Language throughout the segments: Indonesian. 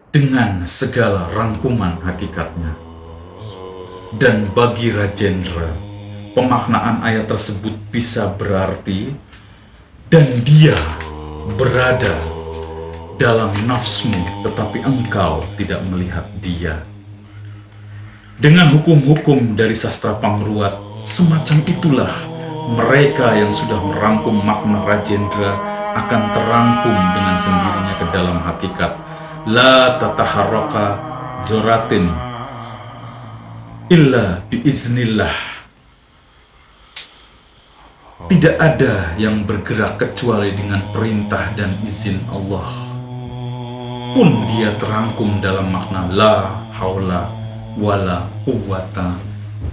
dengan segala rangkuman hakikatnya. Dan bagi Rajendra, pemaknaan ayat tersebut bisa berarti, dan dia berada dalam nafsumu, tetapi engkau tidak melihat dia. Dengan hukum-hukum dari sastra Pangruat, semacam itulah mereka yang sudah merangkum makna Rajendra akan terangkum dengan sendirinya ke dalam hakikat. La tataharraka dzarratin illa biiznillah. Tidak ada yang bergerak kecuali dengan perintah dan izin Allah. Pun dia terangkum dalam makna la haula wala quwwata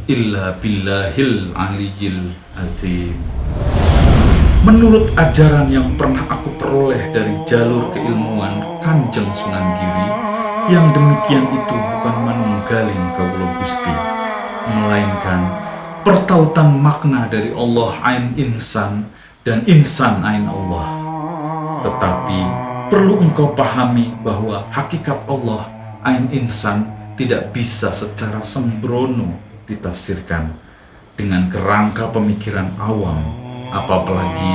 illa billahil aliyil azim. Menurut ajaran yang pernah aku peroleh dari jalur keilmuan Kanjeng Sunan Giri, yang demikian itu bukan manunggaling kawula Gusti, melainkan pertautan makna dari Allah ain insan dan insan ain Allah. Tetapi perlu engkau pahami bahwa hakikat Allah ain insan tidak bisa secara sembrono ditafsirkan dengan kerangka pemikiran awam, apalagi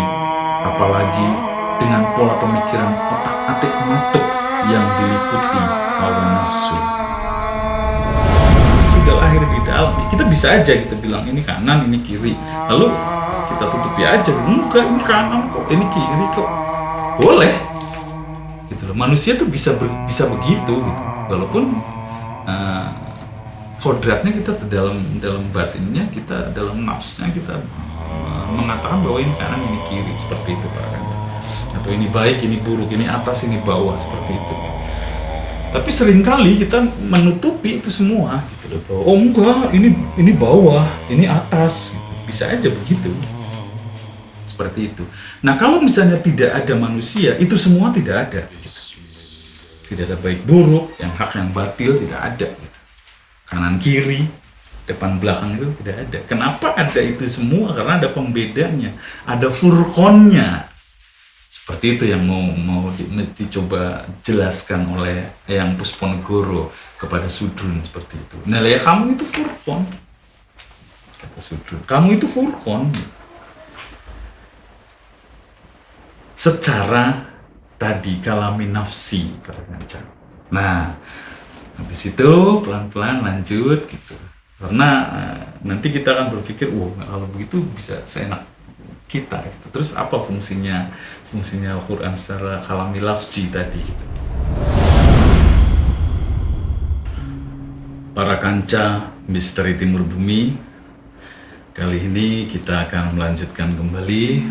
dengan pola pemikiran otak-atik matuk yang diliputi hawa nafsu. Sudah lahir di dalam, kita bisa aja kita bilang ini kanan, ini kiri, lalu kita tutupi aja, enggak ini kanan kok, ini kiri kok, boleh gitu loh. Manusia tuh bisa begitu gitu, walaupun kodratnya kita dalam batinnya, kita dalam nafsnya kita mengatakan bahwa ini kanan, ini kiri, seperti itu Pak Kanda. Atau ini baik, ini buruk, ini atas, ini bawah, seperti itu. Tapi seringkali kita menutupi itu semua gitu loh. Oh enggak, ini bawah, ini atas gitu. Bisa aja begitu. Seperti itu. Nah, kalau misalnya tidak ada manusia, itu semua tidak ada gitu. Tidak ada baik buruk, yang hak yang batil tidak ada gitu. Kanan kiri, depan belakang itu tidak ada. Kenapa ada itu semua? Karena ada pembedanya, ada furqonnya. Seperti itu yang mau dicoba jelaskan oleh Eyang Pusponegoro kepada Sudrun, seperti itu. Nah, ya kamu itu furqon, kata Sudrun. Kamu itu furqon. Secara tadi kalami nafsi pada kanca. Nah, habis itu pelan-pelan lanjut gitu. Karena nanti kita akan berpikir, kalau begitu bisa seenak kita gitu. Terus apa fungsinya Al-Quran secara kalami lafzi tadi gitu. Para kanca misteri Timur Bumi, kali ini kita akan melanjutkan kembali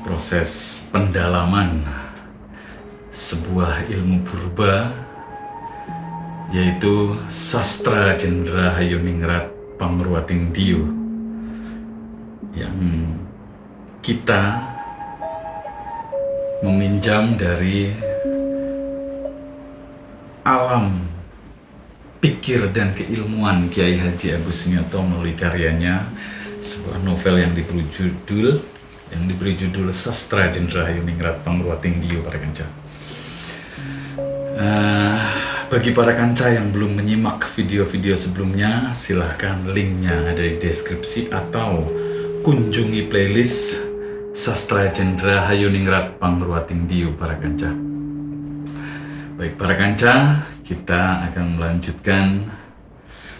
proses pendalaman sebuah ilmu purba, yaitu Sastra Jendra Hayuningrat Pangruating Diu, yang kita meminjam dari alam pikir dan keilmuan Kiai Haji Agus Sunyoto melalui karyanya, sebuah novel yang diberi judul Sastra Jendra Hayuningrat Pangruating Diu para kanca. Bagi para kanca yang belum menyimak video-video sebelumnya, silahkan linknya ada di deskripsi atau kunjungi playlist Sastra Jendra Hayuningrat Pangruating Diu para kanca. Baik para kanca, kita akan melanjutkan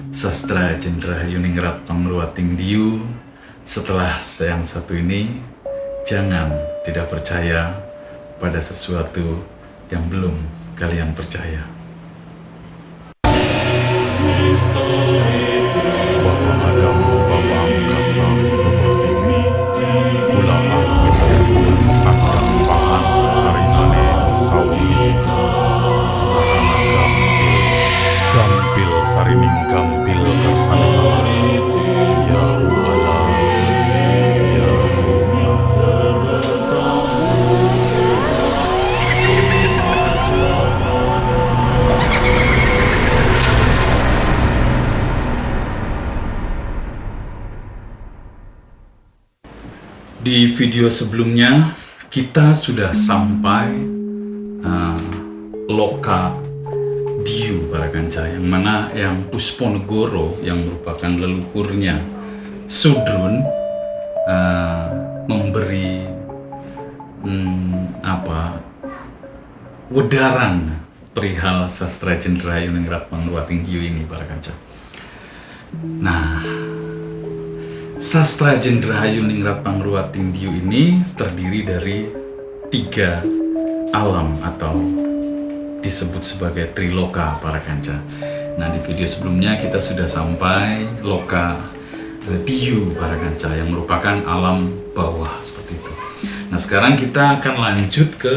Sastra Jendra Hayuningrat Pangruating Diu. Setelah yang satu ini, jangan tidak percaya pada sesuatu yang belum kalian percaya. Bapa Adam, Bapa Angkasa, Bapa Pertiwi, Kula Angkis, Sakang Pahan, Sarinane, Sawi, Saranaga, Gampil, Sarining Gampil, Kasanala, Yahu Allah, Yahu Di video sebelumnya kita sudah sampai loka Diu para kanca, yang mana yang Pusponegoro yang merupakan leluhurnya Sudrun memberi wedaran perihal sastra Jendrayuningrat Pangruating Diu ini para kanca. Nah, sastra Jendrayuningrat Pangruating Diu ini terdiri dari 3 alam atau disebut sebagai triloka para kanca. Nah, di video sebelumnya kita sudah sampai loka Diu para kanca yang merupakan alam bawah seperti itu. Nah, sekarang kita akan lanjut ke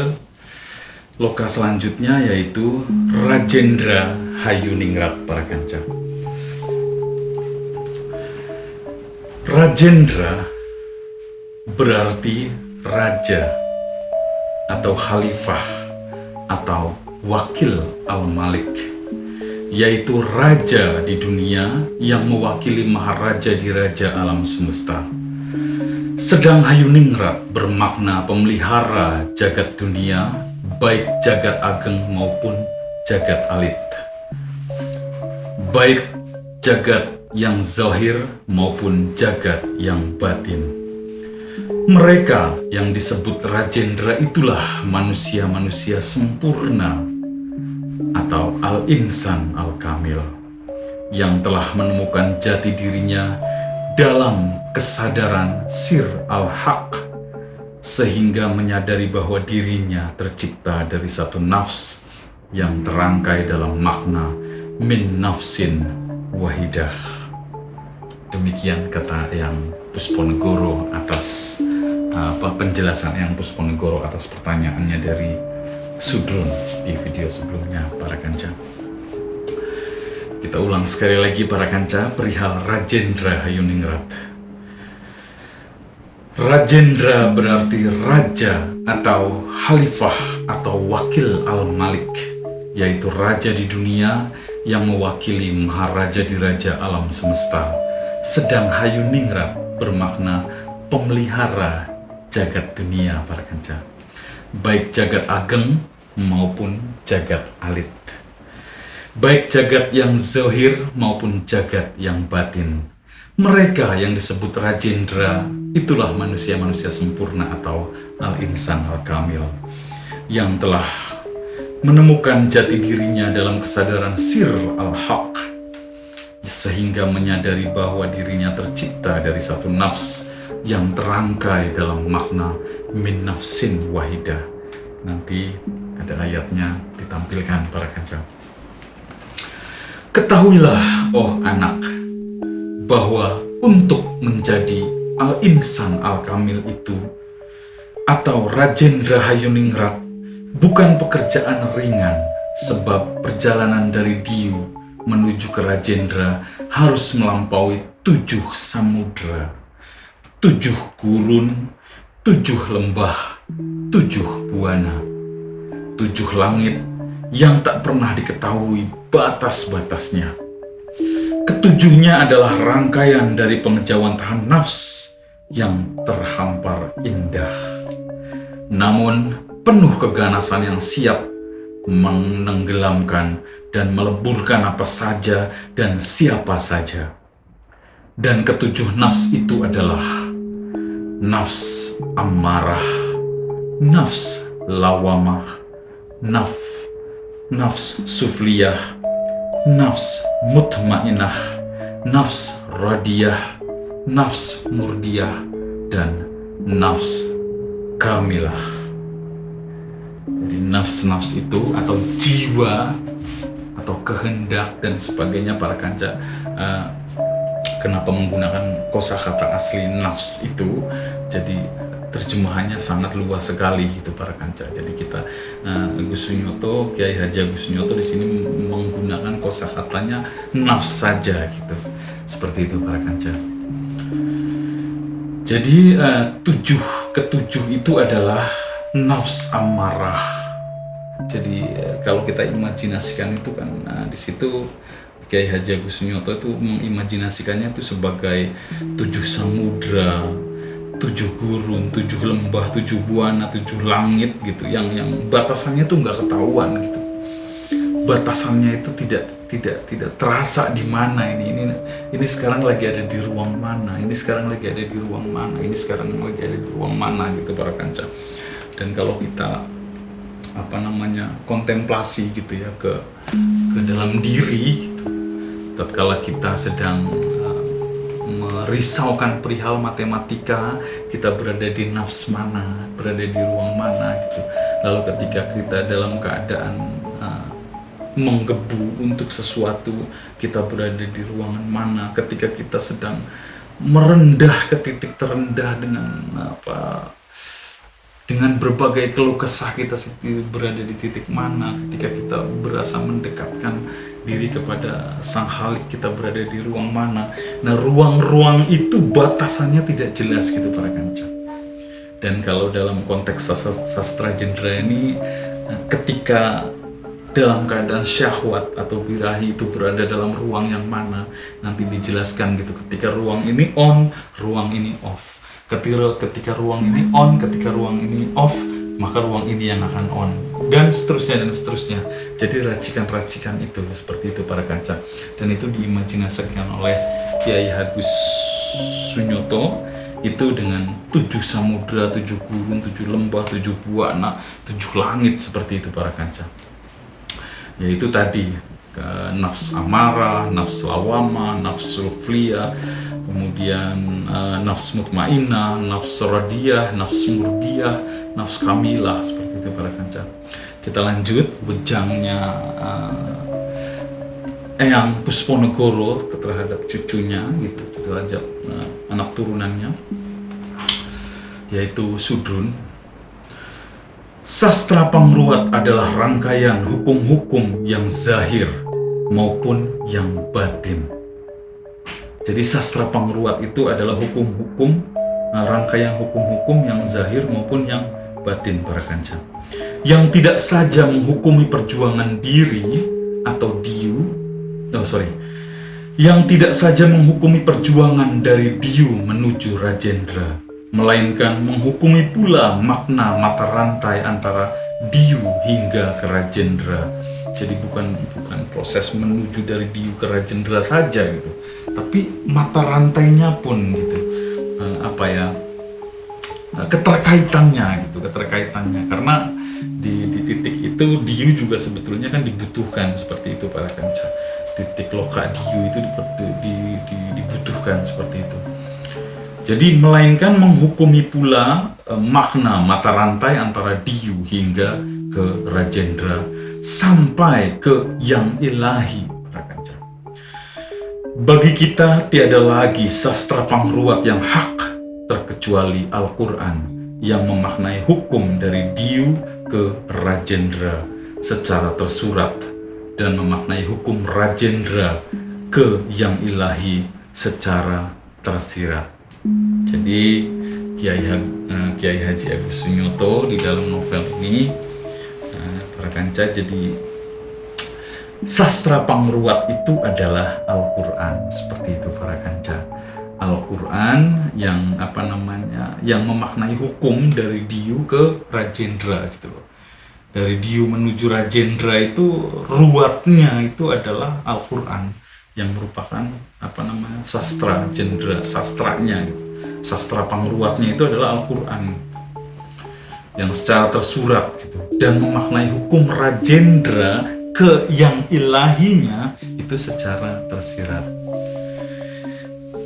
loka selanjutnya, yaitu Rajendra Hayuningrat para kanca. Rajendra berarti raja atau khalifah atau wakil al-malik, yaitu raja di dunia yang mewakili maharaja di raja alam semesta. Sedang Hayuningrat bermakna pemelihara jagat dunia, baik jagat ageng maupun jagat alit, baik jagat yang zahir maupun jagat yang batin. Mereka yang disebut Rajendra itulah manusia-manusia sempurna atau al-insan al-kamil yang telah menemukan jati dirinya dalam kesadaran sir al-haq, sehingga menyadari bahwa dirinya tercipta dari satu nafs yang terangkai dalam makna min nafsin wahidah. Demikian kata yang Pusponegoro atas penjelasan yang Pusponegoro atas pertanyaannya dari Sudrun di video sebelumnya para kanca. Kita ulang sekali lagi para kanca perihal Rajendra Hayuningrat. Rajendra berarti raja atau khalifah atau wakil al-malik, yaitu raja di dunia yang mewakili maharaja di raja alam semesta. Sedang Hayuningrat bermakna pemelihara jagat dunia para kanca, baik jagat ageng maupun jagat alit, baik jagat yang zahir maupun jagat yang batin. Mereka yang disebut Rajendra itulah manusia-manusia sempurna atau al-insan al-kamil yang telah menemukan jati dirinya dalam kesadaran sir al-haq, sehingga menyadari bahwa dirinya tercipta dari satu nafs yang terangkai dalam makna min nafsin wahidah. Nanti ada ayatnya ditampilkan para kanca. Ketahuilah, oh anak, bahwa untuk menjadi al-insan al-kamil itu atau Rajendra Hayuningrat bukan pekerjaan ringan, sebab perjalanan dari Diu menuju ke Rajendra harus melampaui 7 samudra, 7 gurun, 7 lembah, 7 buana, 7 langit yang tak pernah diketahui batas-batasnya. Ketujuhnya adalah rangkaian dari pengejauhan nafs yang terhampar indah, namun penuh keganasan yang siap menenggelamkan dan meleburkan apa saja dan siapa saja. Dan ketujuh nafs itu adalah nafs ammarah, nafs lawamah, nafs sufliyah, nafs mutmainah, nafs radiyah, nafs murdiyah, dan nafs kamilah. Jadi nafs-nafs itu atau jiwa atau kehendak dan sebagainya para kanca. Kenapa menggunakan kosakata asli nafs itu? Jadi terjemahannya sangat luas sekali itu para kanca. Jadi kita Gus Sunyoto, Kiai Haji Agus Sunyoto di sini menggunakan kosakatanya nafs saja gitu. Seperti itu para kanca. Jadi ketujuh itu adalah nafs amarah. Jadi kalau kita imajinasikan itu kan di situ Kiai Haji Agus Sunyoto itu mengimajinasikannya itu sebagai 7 samudra, 7 gurun, 7 lembah, 7 buana, 7 langit gitu, yang batasannya tuh nggak ketahuan gitu. batasannya itu tidak terasa di mana ini sekarang lagi ada di ruang mana, ini sekarang lagi ada di ruang mana, ini sekarang lagi ada di ruang mana gitu para kanca. Dan kalau kita kontemplasi gitu ya ke dalam diri gitu, tatkala kita sedang merisaukan perihal matematika, kita berada di nafs mana, berada di ruang mana gitu. Lalu ketika kita dalam keadaan menggebu untuk sesuatu, kita berada di ruangan mana. Ketika kita sedang merendah ke titik terendah dengan berbagai keluh kesah, kita berada di titik mana. Ketika kita berasa mendekatkan diri kepada Sang Khalik, kita berada di ruang mana. Nah, ruang-ruang itu batasannya tidak jelas gitu para kanca. Dan kalau dalam konteks sastra Jendra ini, ketika dalam keadaan syahwat atau birahi itu berada dalam ruang yang mana, nanti dijelaskan gitu. Ketika ruang ini on, ruang ini off. Ketika ruang ini on, ketika ruang ini off, maka ruang ini yang akan on, dan seterusnya dan seterusnya. Jadi racikan-racikan itu seperti itu para kanca. Dan itu diimajinasikan oleh Kiai Agus Sunyoto itu dengan 7 samudra, 7 gurun, 7 lembah, 7 buana, 7 langit, seperti itu para kanca. Yaitu tadi nafs amarah, nafs lawama, nafs sufliyah, kemudian nafs mutmainah, nafs radiyah, nafs murdiyah, nafs kamilah, seperti itu para kanca. Kita lanjut wejangnya Eyang Pusponegoro terhadap cucunya gitu, terhadap anak turunannya, yaitu Sudrun. Sastra Pangruat adalah rangkaian hukum-hukum yang zahir maupun yang batin. Jadi sastra Pangruat itu adalah hukum-hukum, rangkaian hukum-hukum yang zahir maupun yang batin para kanca. Yang tidak saja menghukumi perjuangan diri atau yang tidak saja menghukumi perjuangan dari Diu menuju Rajendra, melainkan menghukumi pula makna mata rantai antara Diu hingga ke Rajendra. Jadi bukan proses menuju dari Diu ke Rajendra saja gitu, tapi mata rantainya pun gitu, keterkaitannya karena di titik itu Diu juga sebetulnya kan dibutuhkan, seperti itu para kanca. Titik loka Diu itu dibutuhkan seperti itu. Jadi melainkan menghukumi pula makna mata rantai antara Diu hingga ke Rajendra sampai ke yang ilahi para kanca. Bagi kita tiada lagi sastra Pangruat yang hak terkecuali Al-Quran yang memaknai hukum dari Diu ke Rajendra secara tersurat dan memaknai hukum Rajendra ke yang ilahi secara tersirat. Jadi Kiai Haji Agus Sunyoto di dalam novel ini para kanca, jadi sastra Pangruat itu adalah Al-Quran, seperti itu para kanca. Al-Quran yang yang memaknai hukum dari Diu ke Rajendra gitu loh. Dari Diu menuju Rajendra itu ruatnya itu adalah Al-Quran yang merupakan sastra Jendra, sastranya gitu. Sastra Pangruatnya itu adalah Al-Quran yang secara tersurat gitu, dan memaknai hukum Rajendra ke yang ilahinya itu secara tersirat.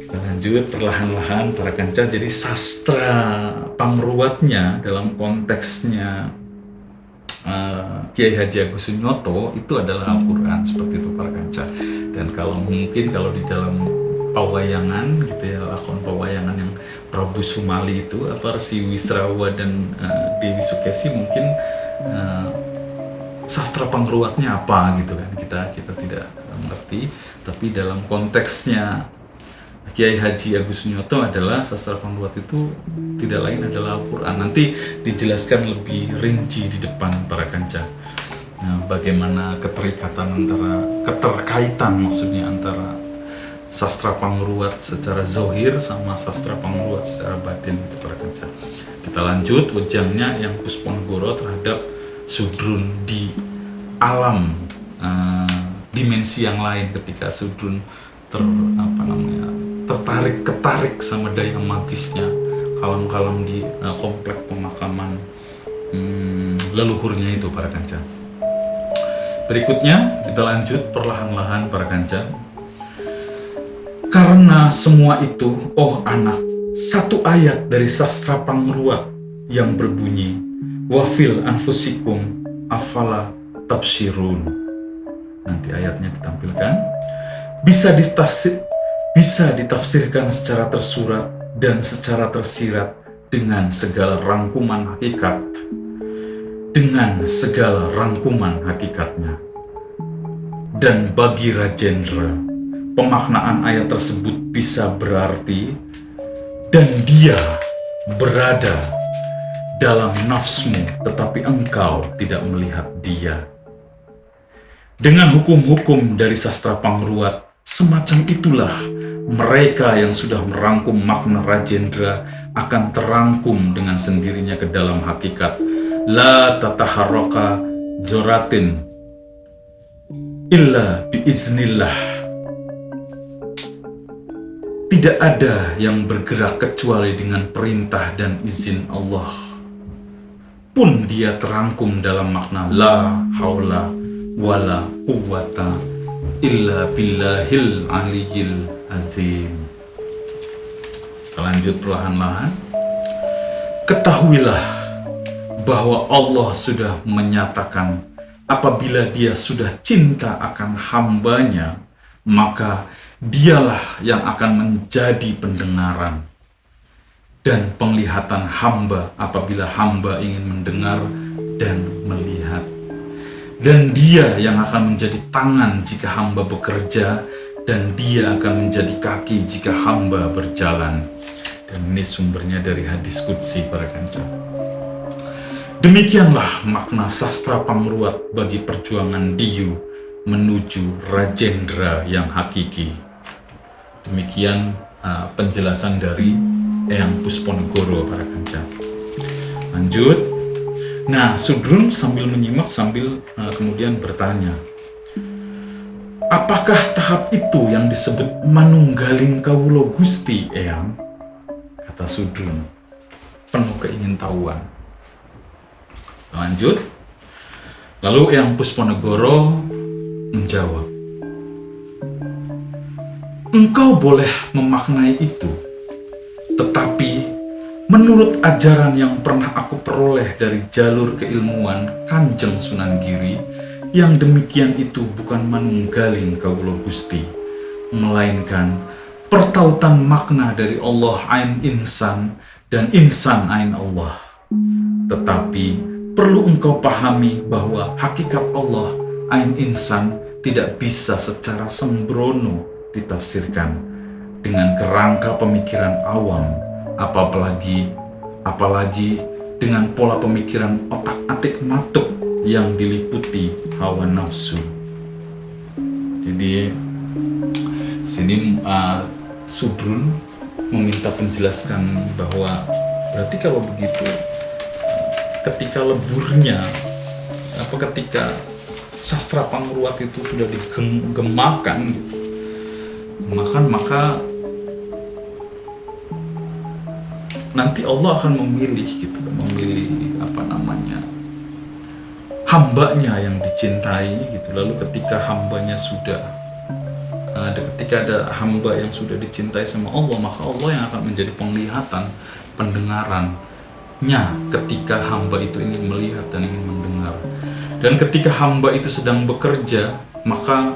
Kita lanjut perlahan-lahan para kanca. Jadi sastra Pangruatnya dalam konteksnya Kiai Haji Agus Sunyoto itu adalah Al-Quran, seperti itu para kanca. Dan kalau di dalam pawayangan gitu ya, lakon pawayangan yang Prabu Sumali itu Resi Wisrawa dan Dewi Sukesi, mungkin sastra Pangruatnya apa gitu kan, kita tidak mengerti. Tapi dalam konteksnya Kiai Haji Agus Sunyoto adalah sastra Pangruat itu tidak lain adalah Al-Quran. Nanti dijelaskan lebih rinci di depan para kanca. Bagaimana keterkaitan antara sastra Pangruat secara zohir sama sastra Pangruat secara batin gitu para kanca. Kita lanjut wejangnya yang Pusponegoro terhadap Sudrun di alam dimensi yang lain ketika Sudrun ketarik sama daya magisnya kalam-kalam di komplek pemakaman leluhurnya itu para kanca. Berikutnya kita lanjut perlahan-lahan para kanca. Karena semua itu, oh anak, satu ayat dari sastra Pangruat yang berbunyi wafil anfusikum afala tafsirun. Nanti ayatnya ditampilkan. Bisa ditafsirkan secara tersurat dan secara tersirat dengan segala rangkuman hakikat. Dengan segala rangkuman hakikatnya. Dan bagi Rajendra, pemaknaan ayat tersebut bisa berarti dan dia berada dalam nafsmu, tetapi engkau tidak melihat dia. Dengan hukum-hukum dari sastra Pangruat, semacam itulah mereka yang sudah merangkum makna Rajendra akan terangkum dengan sendirinya ke dalam hakikat. La tataharraka joratin illa biiznillah. Tidak ada yang bergerak kecuali dengan perintah dan izin Allah. Pun dia terangkum dalam makna la haula wala quwwata illa billahil aliyil azim. Kita lanjut perlahan-lahan. Ketahuilah bahwa Allah sudah menyatakan apabila dia sudah cinta akan hambanya, maka dialah yang akan menjadi pendengaran dan penglihatan hamba apabila hamba ingin mendengar dan melihat. Dan dia yang akan menjadi tangan jika hamba bekerja, dan dia akan menjadi kaki jika hamba berjalan. Dan ini sumbernya dari hadis qudsi para kanca. Demikianlah makna sastra Pangruat bagi perjuangan Diyu menuju Rajendra yang hakiki. Demikian penjelasan dari Eyang Pusponegoro para kanca. Lanjut. Nah, Sudrun sambil menyimak sambil kemudian bertanya, apakah tahap itu yang disebut manunggaling kawula Gusti, Eyang? Kata Sudrun, penuh keingintahuan. Lanjut. Lalu Eyang Pusponegoro menjawab, engkau boleh memaknai itu, tetapi menurut ajaran yang pernah aku peroleh dari jalur keilmuan Kanjeng Sunan Giri, yang demikian itu bukan manunggaling kawula Gusti, melainkan pertautan makna dari Allah Ain Insan dan Insan Ain Allah. Tetapi perlu engkau pahami bahwa hakikat Allah Ain Insan tidak bisa secara sembrono ditafsirkan dengan kerangka pemikiran awam, apalagi dengan pola pemikiran otak-atik matuk yang diliputi hawa nafsu. Jadi sini Sudrun meminta penjelaskan bahwa berarti kalau begitu ketika leburnya ketika sastra Pangruat itu sudah digemakan gitu, maka nanti Allah akan memilih hambanya yang dicintai gitu. Lalu ketika hambanya ketika ada hamba yang sudah dicintai sama Allah, maka Allah yang akan menjadi penglihatan, pendengarannya ketika hamba itu ingin melihat dan ingin mendengar. Dan ketika hamba itu sedang bekerja, maka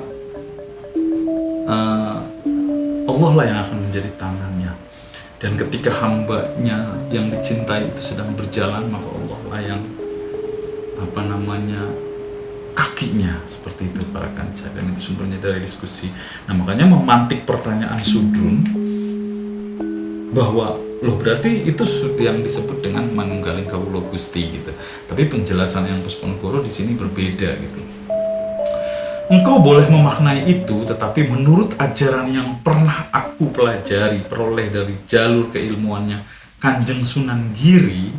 Allah lah yang akan menjadi tangannya. Dan ketika hambanya yang dicintai itu sedang berjalan, maka Allah lah yang kakinya, seperti itu para kanca. Dan itu sumbernya dari diskusi. Nah, makanya memantik pertanyaan Sudrun bahwa berarti itu yang disebut dengan manunggaling kawula Gusti gitu. Tapi penjelasan Eyang Pusponegoro di sini berbeda gitu. Engkau boleh memaknai itu, tetapi menurut ajaran yang pernah aku peroleh dari jalur keilmuannya Kanjeng Sunan Giri,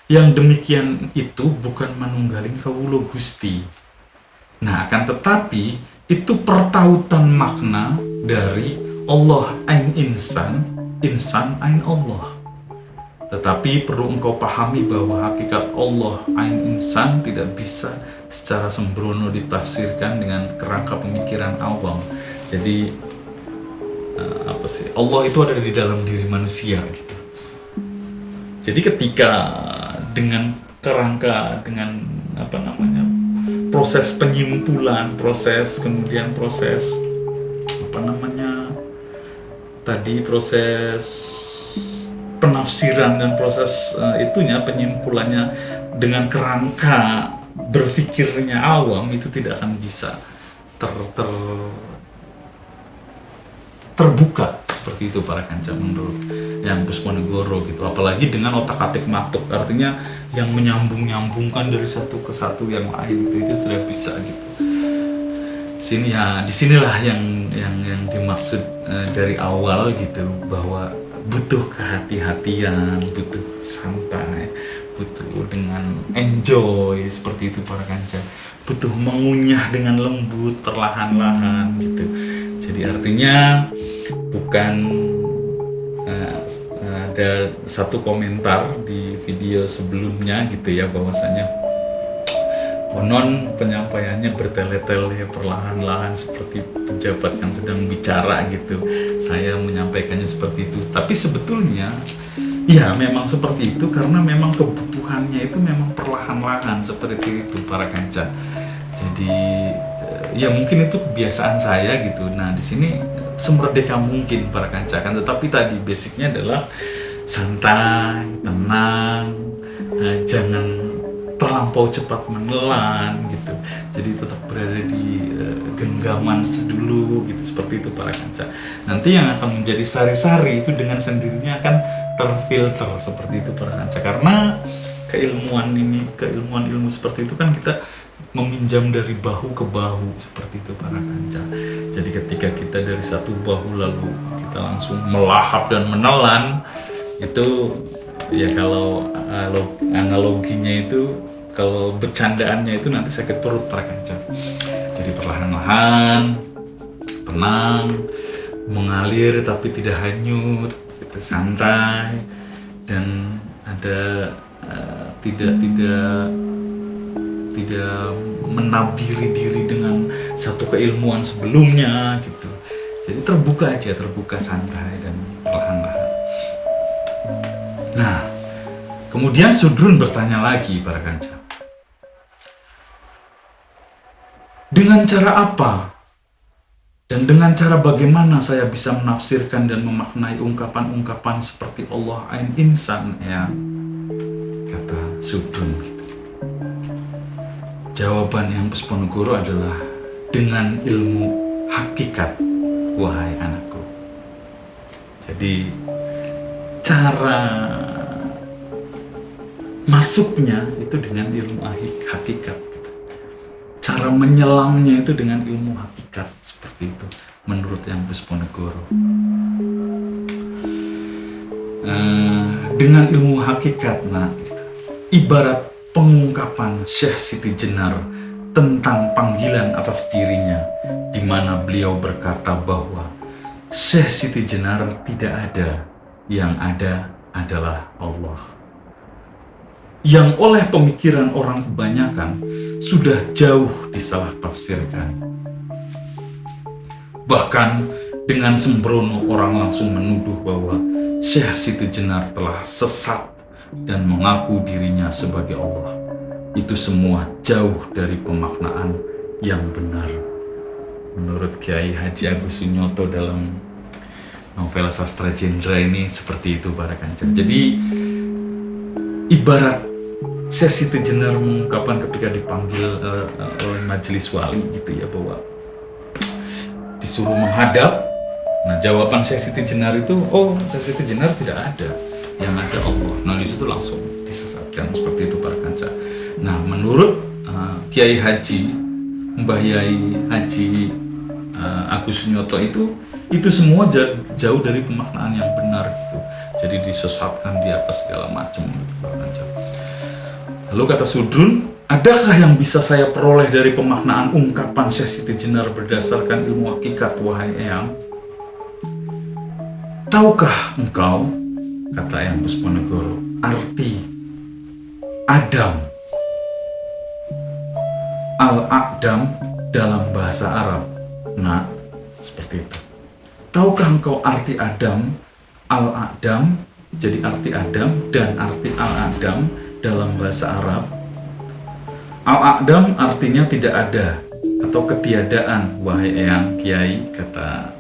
yang demikian itu bukan manunggaling kawula Gusti, Nah, akan tetapi itu pertautan makna dari Allah ain insan, insan ain Allah. Tetapi perlu engkau pahami bahwa hakikat Allah ain insan tidak bisa secara sembrono ditafsirkan dengan kerangka pemikiran awam. Jadi Allah itu ada di dalam diri manusia gitu. Jadi ketika dengan kerangka, dengan proses penyimpulan, proses proses penafsiran dan proses penyimpulannya dengan kerangka berpikirnya awam itu tidak akan bisa terbuka seperti itu para kanca menurut yang Pusponegoro gitu. Apalagi dengan otak-atik matuk, artinya yang menyambung-nyambungkan dari satu ke satu yang lain itu tidak bisa gitu. Disinilah yang dimaksud dari awal gitu, bahwa butuh kehati-hatian, butuh santai, butuh dengan enjoy seperti itu para kanca, butuh mengunyah dengan lembut perlahan-lahan gitu. Jadi artinya bukan ada satu komentar di video sebelumnya gitu ya, bahwasanya konon penyampaiannya bertele-tele perlahan-lahan seperti pejabat yang sedang bicara gitu. Saya menyampaikannya seperti itu, tapi sebetulnya ya memang seperti itu karena memang kebutuhannya itu memang perlahan-lahan seperti itu para kanca. Jadi ya mungkin itu kebiasaan saya gitu. Nah di sini semerdeka mungkin para kanca kan, tetapi tadi basicnya adalah santai, tenang, jangan terlampau cepat menelan gitu. Jadi tetap berada di genggaman dulu gitu, seperti itu para kanca. Nanti yang akan menjadi sari-sari itu dengan sendirinya akan terfilter seperti itu para kanca. Karena keilmuan ilmu seperti itu kan kita meminjam dari bahu ke bahu seperti itu para kanca. Jadi ketika kita dari satu bahu lalu kita langsung melahap dan menelan, itu ya kalau analoginya itu, kalau bercandaannya itu nanti sakit perut para kanca. Jadi perlahan-lahan, tenang, mengalir tapi tidak hanyut, gitu, santai, dan ada tidak menabiri diri dengan satu keilmuan sebelumnya gitu. Jadi terbuka santai dan perlahan-lahan. Nah, kemudian Sudrun bertanya lagi para kanca, dengan cara apa dan dengan cara bagaimana saya bisa menafsirkan dan memaknai ungkapan-ungkapan seperti Allah ain insan ya, kata Sudrun gitu. Jawaban yang Pusponegoro adalah dengan ilmu hakikat, wahai anakku. Jadi cara masuknya itu dengan ilmu hakikat, cara menyelamnya itu dengan ilmu hakikat, seperti itu menurut yang Pusponegoro. Dengan ilmu hakikat, nah gitu. Ibarat pengungkapan Syekh Siti Jenar tentang panggilan atas dirinya, di mana beliau berkata bahwa Syekh Siti Jenar tidak ada, yang ada adalah Allah. Yang oleh pemikiran orang kebanyakan sudah jauh disalah tafsirkan. Bahkan dengan sembrono orang langsung menuduh bahwa Syekh Siti Jenar telah sesat dan mengaku dirinya sebagai Allah. Itu semua jauh dari pemaknaan yang benar. Menurut Kiai Haji Agus Sunyoto dalam novel Sastra Jendra ini seperti itu para kanca. Jadi ibarat Syekh Siti Jenar mengungkapkan ketika dipanggil oleh majelis wali gitu ya, bahwa disuruh menghadap. Nah jawaban Syekh Siti Jenar itu, oh Syekh Siti Jenar tidak ada, yang ada Allah. Nah disitu langsung disesatkan seperti itu para kanca. Nah menurut Kiai Haji Mbah Yai Haji Agus Sunyoto itu semua jauh dari pemaknaan yang benar gitu. Jadi disesatkan di atas segala macam gitu para kanca. Lalu kata Sudrun, Adakah yang bisa saya peroleh dari pemaknaan ungkapan Syekh Siti Jenar berdasarkan ilmu hakikat, wahai Eyang? Tahukah engkau, kata Eyang Pusponegoro, arti Adam, Al-Aqdam dalam bahasa Arab? Nah, seperti itu. Tahukah engkau arti Adam, Al-Aqdam, jadi arti Adam dan arti Al-Aqdam dalam bahasa Arab? Al-Aqdam artinya tidak ada atau ketiadaan, wahai Eyang Kiai, kata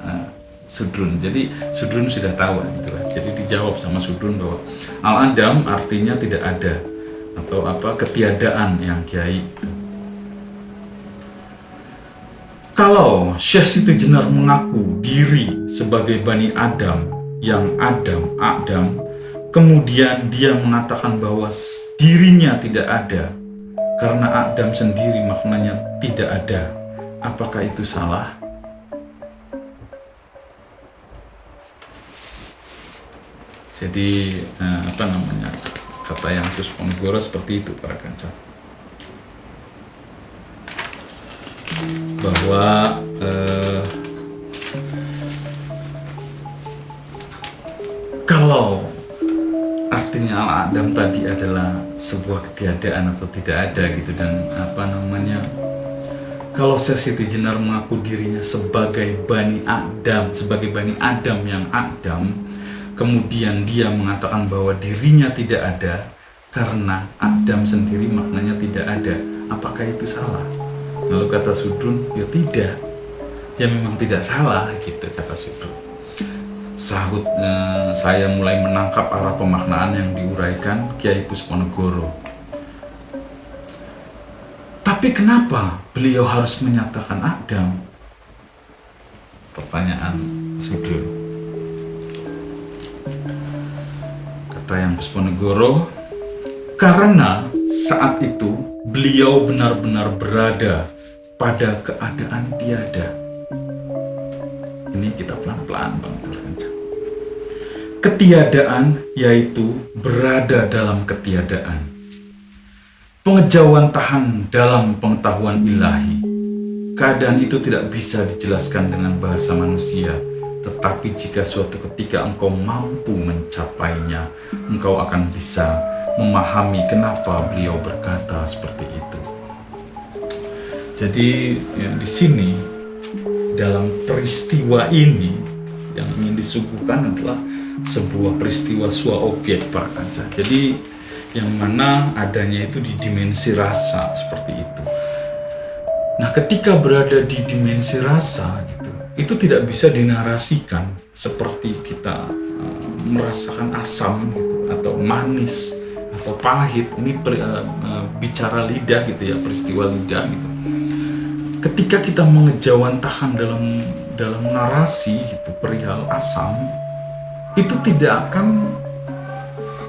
Sudrun. Jadi Sudrun sudah tahu gitu lah. Jadi dijawab sama Sudrun bahwa Al-Aqdam artinya tidak ada atau ketiadaan yang Kiai. Kalau Syekh Siti Jenar mengaku diri sebagai Bani Adam yang Aqdam, kemudian dia mengatakan bahwa dirinya tidak ada karena Aqdam sendiri maknanya tidak ada, apakah itu salah? Jadi kata Eyang Pusponegoro seperti itu para kanca, bahwa kalau artinya Al-Aqdam tadi adalah sebuah ketiadaan atau tidak ada gitu, dan kalau Syekh Siti Jenar mengaku dirinya sebagai Bani Aqdam, sebagai Bani Adam yang Aqdam, kemudian dia mengatakan bahwa dirinya tidak ada karena Aqdam sendiri maknanya tidak ada, apakah itu salah? Lalu kata Sudrun, ya tidak, ya memang tidak salah gitu, kata Sudrun. Sahut saya mulai menangkap arah pemaknaan yang diuraikan Kiai Pusponegoro. Tapi kenapa beliau harus menyatakan Aqdam? Pertanyaan Sudrun. Kata Eyang Pusponegoro, karena saat itu beliau benar-benar berada pada keadaan tiada. Ini kita pelan-pelan banget. Ketiadaan yaitu berada dalam ketiadaan. Pengejauhan tahan dalam pengetahuan ilahi. Keadaan itu tidak bisa dijelaskan dengan bahasa manusia, tetapi jika suatu ketika engkau mampu mencapainya, engkau akan bisa memahami kenapa beliau berkata seperti itu. Jadi di sini dalam peristiwa ini yang ingin disuguhkan adalah sebuah peristiwa sua objek para kanca. Jadi yang mana adanya itu di dimensi rasa seperti itu. Nah, ketika berada di dimensi rasa gitu, itu tidak bisa dinarasikan seperti kita merasakan asam gitu, atau manis atau pahit. Ini bicara lidah gitu ya, peristiwa lidah gitu. Ketika kita mengejawantahkan dalam narasi gitu perihal asam, itu tidak akan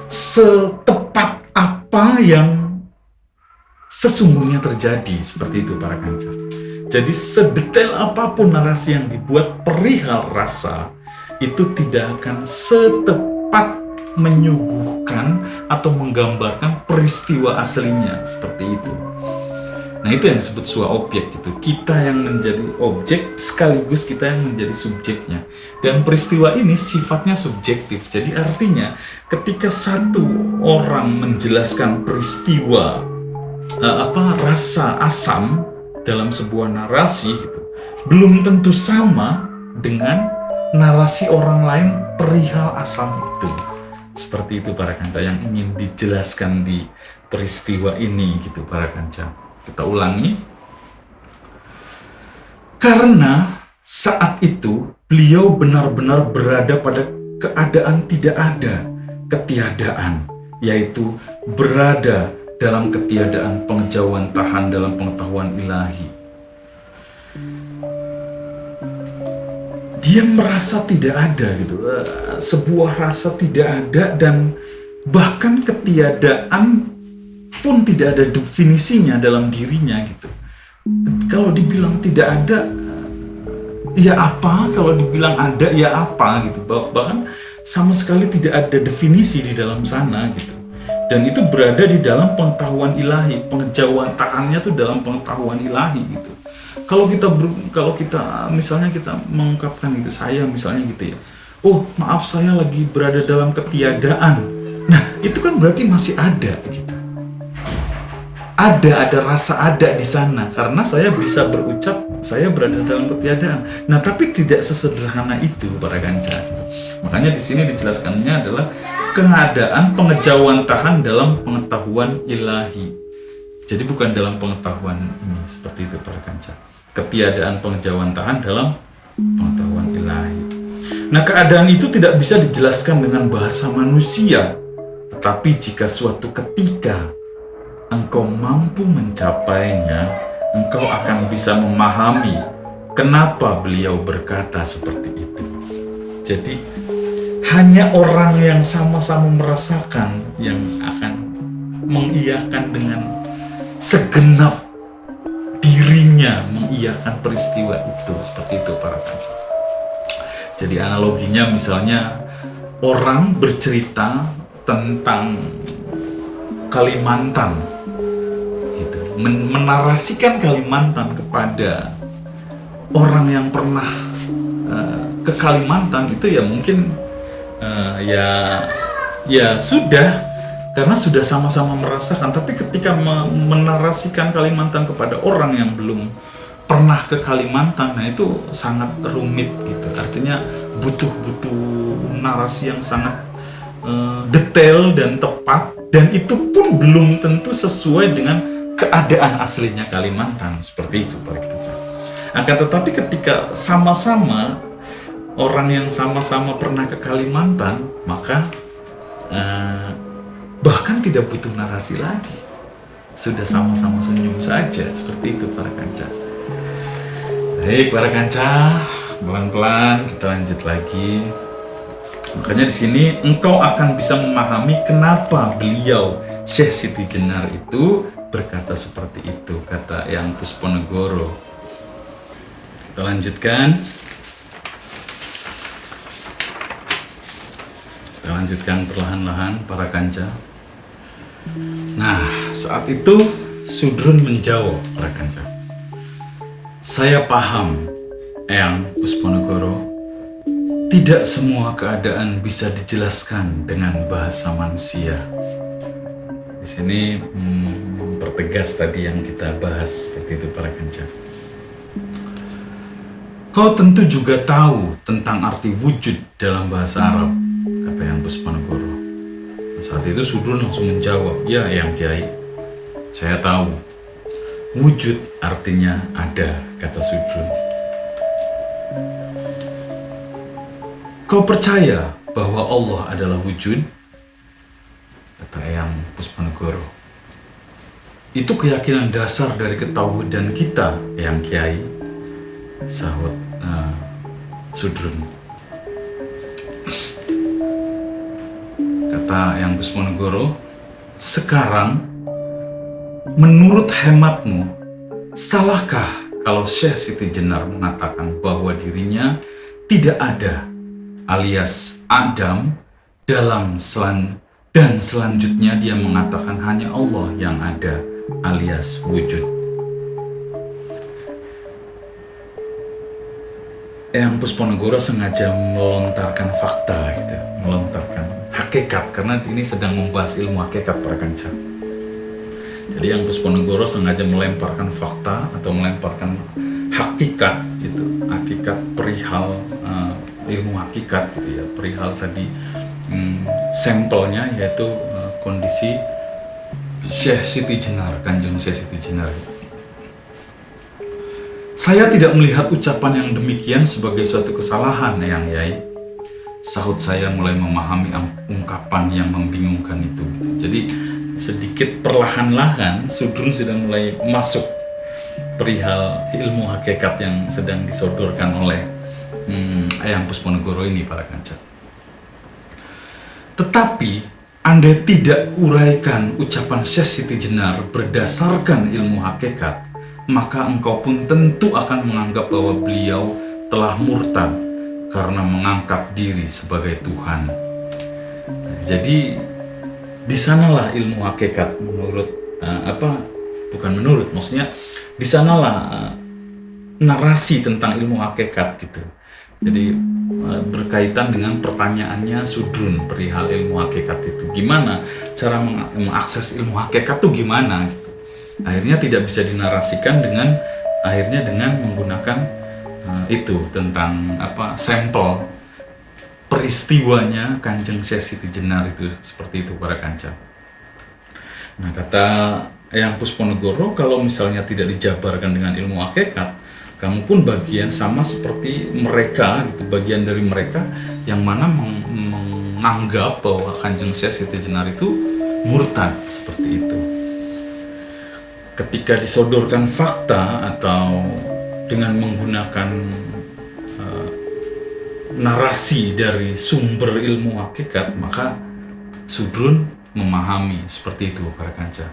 setepat apa yang sesungguhnya terjadi, seperti itu para kanca. Jadi sedetail apapun narasi yang dibuat perihal rasa, itu tidak akan setepat menyuguhkan atau menggambarkan peristiwa aslinya, seperti itu. Nah, itu yang disebut sua objek gitu. Kita yang menjadi objek sekaligus kita yang menjadi subjeknya. Dan peristiwa ini sifatnya subjektif. Jadi artinya ketika satu orang menjelaskan peristiwa rasa asam dalam sebuah narasi gitu, belum tentu sama dengan narasi orang lain perihal asam itu. Seperti itu para kanca yang ingin dijelaskan di peristiwa ini gitu para kanca. Kita ulangi. Karena saat itu beliau benar-benar berada pada keadaan tidak ada, ketiadaan, yaitu berada dalam ketiadaan pengejauhan tahan dalam pengetahuan ilahi. Dia merasa tidak ada gitu, sebuah rasa tidak ada, dan bahkan ketiadaan pun tidak ada definisinya dalam dirinya gitu. Kalau dibilang tidak ada, ya apa? Kalau dibilang ada, ya apa gitu. Bahkan sama sekali tidak ada definisi di dalam sana gitu. Dan itu berada di dalam pengetahuan ilahi, pengejawantaannya tuh dalam pengetahuan ilahi gitu. Kalau kita misalnya kita mengungkapkan gitu, saya misalnya gitu ya, oh maaf saya lagi berada dalam ketiadaan. Nah itu kan berarti masih ada gitu. Ada rasa ada di sana karena saya bisa berucap saya berada dalam ketiadaan. Nah tapi tidak sesederhana itu para kanca. Makanya di sini dijelaskannya adalah keadaan pengejawantahan dalam pengetahuan ilahi. Jadi bukan dalam pengetahuan ini, seperti itu para kanca. Ketiadaan pengejawantahan dalam pengetahuan ilahi. Nah keadaan itu tidak bisa dijelaskan dengan bahasa manusia. Tetapi jika suatu ketika engkau mampu mencapainya, engkau akan bisa memahami kenapa beliau berkata seperti itu. Jadi hanya orang yang sama-sama merasakan yang akan mengiyakan dengan segenap dirinya, mengiyakan peristiwa itu. Seperti itu para kanca. Jadi analoginya misalnya orang bercerita tentang Kalimantan gitu, menarasikan Kalimantan kepada orang yang pernah ke Kalimantan itu ya mungkin ya sudah, karena sudah sama-sama merasakan. Tapi ketika menarasikan Kalimantan kepada orang yang belum pernah ke Kalimantan, nah itu sangat rumit gitu. Artinya butuh narasi yang sangat detail dan tepat, dan itu pun belum tentu sesuai dengan keadaan aslinya Kalimantan. Seperti itu para kanca. Akan tetapi ketika sama-sama orang yang sama-sama pernah ke Kalimantan, maka bahkan tidak butuh narasi lagi, sudah sama-sama senyum saja. Seperti itu para kanca. Baik para kanca, pelan-pelan kita lanjut lagi. Makanya di sini engkau akan bisa memahami kenapa beliau Syekh Siti Jenar itu berkata seperti itu, kata Eyang Pusponegoro. Kita lanjutkan. Kita lanjutkan perlahan-lahan para kanca. Nah, saat itu Sudrun menjawab para kanca. Saya paham, Eyang Pusponegoro. Tidak semua keadaan bisa dijelaskan dengan bahasa manusia. Di sini mempertegas tadi yang kita bahas seperti itu para kanca. Kau tentu juga tahu tentang arti wujud dalam bahasa Arab, kata Eyang Pusponegoro. Saat itu Sudrun langsung menjawab, ya Eyang Kiai, saya tahu. Wujud artinya ada, kata Sudrun. Kau percaya bahwa Allah adalah wujud? Kata Eyang Pusponegoro. Itu keyakinan dasar dari ketauhidan kita, Eyang Kiai, sahut Sudrun. Kata Eyang Pusponegoro, sekarang menurut hematmu, salahkah kalau Syekh Siti Jenar mengatakan bahwa dirinya tidak ada alias Adam dan selanjutnya dia mengatakan hanya Allah yang ada alias wujud. Eyang Pusponegoro sengaja melontarkan fakta gitu, melontarkan hakikat, karena ini sedang membahas ilmu hakikat para kanca. Jadi Eyang Pusponegoro sengaja melemparkan fakta atau melemparkan hakikat gitu, hakikat perihal ilmu hakikat gitu ya, perihal tadi sampelnya yaitu kondisi Syekh Siti Jenar, Kanjeng Syekh Siti Jenar. Saya tidak melihat ucapan yang demikian sebagai suatu kesalahan, Eyang Yai. Sahut saya mulai memahami ungkapan yang membingungkan itu. Jadi sedikit perlahan-lahan Sudrun sudah mulai masuk perihal ilmu hakikat yang sedang disodorkan oleh Eyang Pusponegoro ini para kanca. Tetapi andai tidak uraikan ucapan Syekh Siti Jenar berdasarkan ilmu hakikat, maka engkau pun tentu akan menganggap bahwa beliau telah murtad karena mengangkat diri sebagai Tuhan. Jadi di sanalah ilmu hakikat maksudnya di sanalah narasi tentang ilmu hakikat gitu. Jadi berkaitan dengan pertanyaannya Sudrun perihal ilmu hakikat itu, gimana cara mengakses ilmu hakikat itu gimana gitu. Akhirnya tidak bisa dinarasikan dengan menggunakan itu tentang sampel peristiwanya Kanjeng Syekh Siti Jenar itu, seperti itu para kanca. Nah, kata Eyang Pusponegoro, kalau misalnya tidak dijabarkan dengan ilmu hakikat, kamu pun bagian sama seperti mereka gitu, bagian dari mereka yang mana menganggap bahwa Kanjeng Syekh Siti Jenar itu murtad, seperti itu. Ketika disodorkan fakta atau dengan menggunakan narasi dari sumber ilmu hakikat, maka Sudrun memahami, seperti itu para kanca.